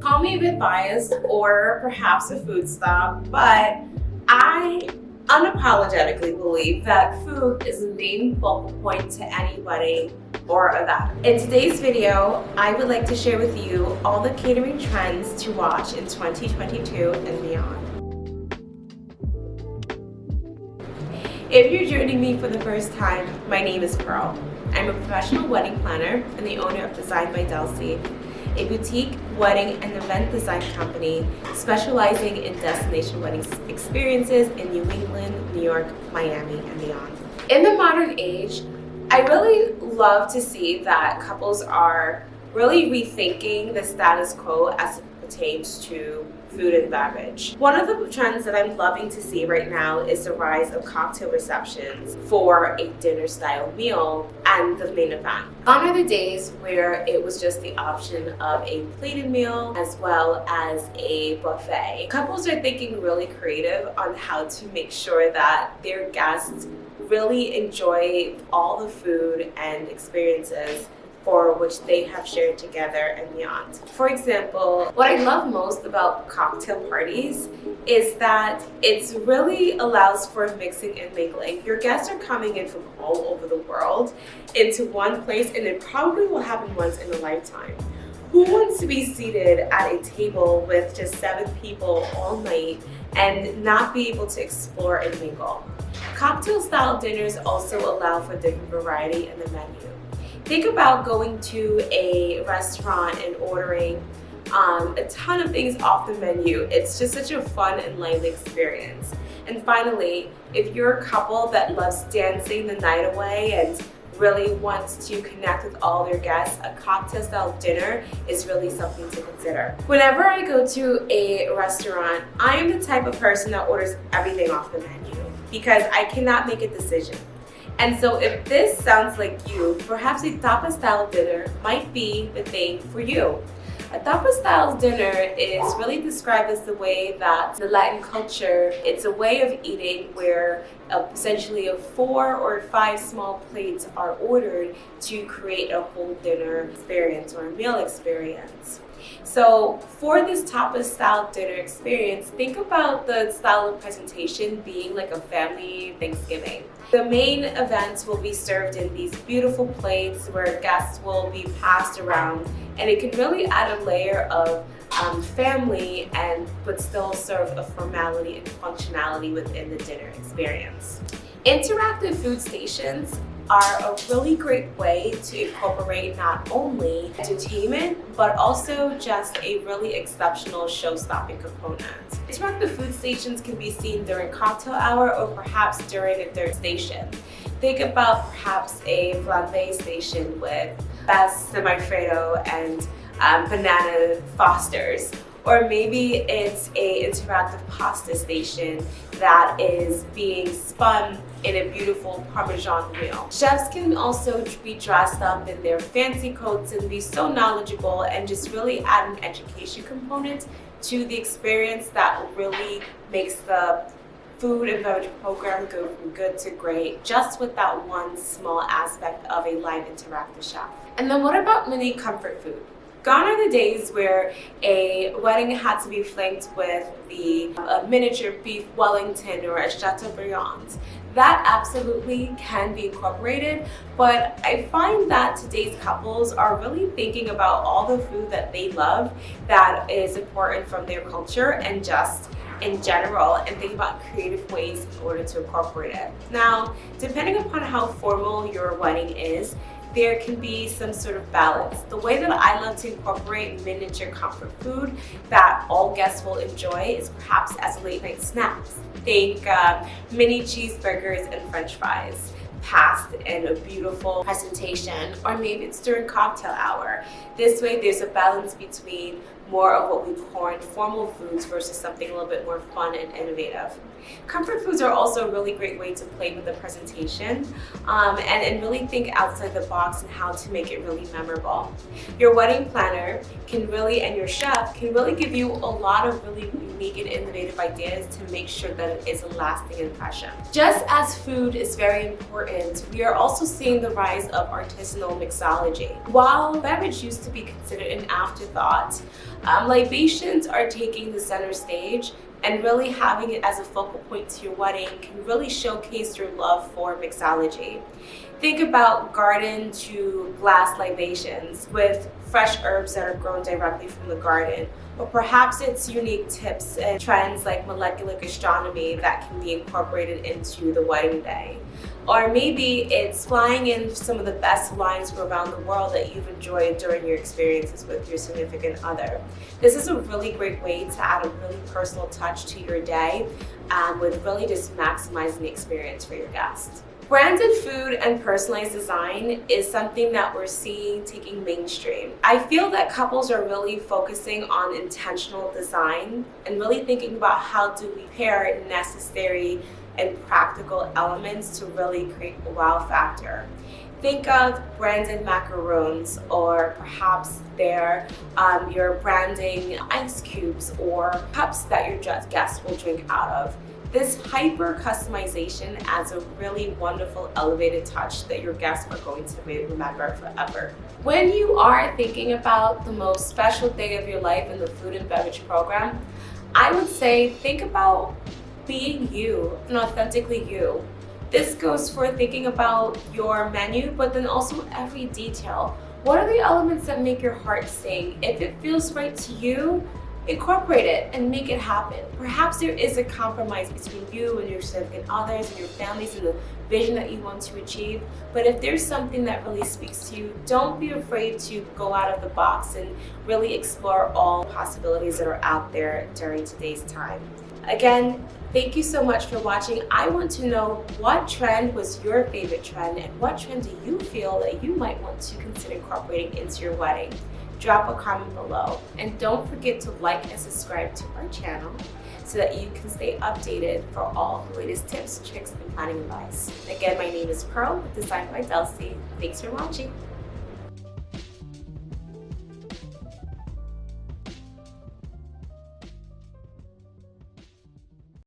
Call me a bit biased or perhaps a food snob, but I unapologetically believe that food is the main focal point to any wedding or event. In today's video, I would like to share with you all the catering trends to watch in 2022 and beyond. If you're joining me for the first time, my name is Pearl. I'm a professional wedding planner and the owner of Design by Delcy, a boutique wedding and event design company specializing in destination wedding experiences in New England, New York, Miami, and beyond. In the modern age, I really love to see that couples are really rethinking the status quo as it pertains to food and beverage. One of the trends that I'm loving to see right now is the rise of cocktail receptions for a dinner style meal and the main event. Gone are the days where it was just the option of a plated meal as well as a buffet. Couples are thinking really creative on how to make sure that their guests really enjoy all the food and experiences for which they have shared together and beyond. For example, what I love most about cocktail parties is that it really allows for mixing and mingling. Your guests are coming in from all over the world into one place, and it probably will happen once in a lifetime. Who wants to be seated at a table with just 7 people all night and not be able to explore and mingle? Cocktail style dinners also allow for different variety in the menu. Think about going to a restaurant and ordering a ton of things off the menu. It's just such a fun and lively experience. And finally, if you're a couple that loves dancing the night away and really wants to connect with all their guests, a cocktail style dinner is really something to consider. Whenever I go to a restaurant, I am the type of person that orders everything off the menu because I cannot make a decision. And so if this sounds like you, perhaps a Tapas style dinner might be the thing for you. A Tapas style dinner is really described as the way that the Latin culture, it's a way of eating where essentially 4 or 5 small plates are ordered to create a whole dinner experience or a meal experience. So for this Tapas style dinner experience, think about the style of presentation being like a family Thanksgiving. The main events will be served in these beautiful plates where guests will be passed around, and it can really add a layer of family but still serve a formality and functionality within the dinner experience. Interactive food stations are a really great way to incorporate not only entertainment, but also just a really exceptional show-stopping component. Interactive food stations can be seen during cocktail hour or perhaps during a third station. Think about perhaps a flambe station with best semi-freddo and banana Fosters. Or maybe it's an interactive pasta station that is being spun in a beautiful Parmesan wheel. Chefs can also be dressed up in their fancy coats and be so knowledgeable and just really add an education component to the experience that really makes the food and beverage program go from good to great just with that one small aspect of a live interactive chef. And then what about mini comfort food? Gone are the days where a wedding had to be flanked with a miniature beef Wellington or a Chateaubriand. That absolutely can be incorporated, but I find that today's couples are really thinking about all the food that they love that is important from their culture and just in general, and think about creative ways in order to incorporate it. Now, depending upon how formal your wedding is, there can be some sort of balance. The way that I love to incorporate miniature comfort food that all guests will enjoy is perhaps as late night snacks. Think mini cheeseburgers and french fries passed in a beautiful presentation, or maybe it's during cocktail hour. This way there's a balance between more of what we call informal foods versus something a little bit more fun and innovative. Comfort foods are also a really great way to play with the presentation and really think outside the box and how to make it really memorable. Your wedding planner can really, and your chef can really give you a lot of really unique and innovative ideas to make sure that it is a lasting impression. Just as food is very important gardens, we are also seeing the rise of artisanal mixology. While beverage used to be considered an afterthought, libations are taking the center stage, and really having it as a focal point to your wedding can really showcase your love for mixology. Think about garden to glass libations with fresh herbs that are grown directly from the garden. Or perhaps it's unique tips and trends like molecular gastronomy that can be incorporated into the wedding day. Or maybe it's flying in some of the best wines from around the world that you've enjoyed during your experiences with your significant other. This is a really great way to add a really personal touch to your day with really just maximizing the experience for your guests. Branded food and personalized design is something that we're seeing taking mainstream. I feel that couples are really focusing on intentional design and really thinking about how do we pair necessary and practical elements to really create a wow factor. Think of branded macaroons, or perhaps you're branding ice cubes or cups that your guests will drink out of. This hyper customization adds a really wonderful elevated touch that your guests are going to remember forever. When you are thinking about the most special day of your life in the food and beverage program, I would say think about being you and authentically you. This goes for thinking about your menu, but then also every detail. What are the elements that make your heart sing? If it feels right to you, incorporate it and make it happen. Perhaps there is a compromise between you and your significant others and your families and the vision that you want to achieve. But if there's something that really speaks to you, don't be afraid to go out of the box and really explore all possibilities that are out there during today's time. Again, thank you so much for watching. I want to know what trend was your favorite trend and what trend do you feel that you might want to consider incorporating into your wedding? Drop a comment below, and don't forget to like and subscribe to our channel so that you can stay updated for all the latest tips, tricks, and planning advice. Again, my name is Pearl with Design by Delcy. Thanks for watching.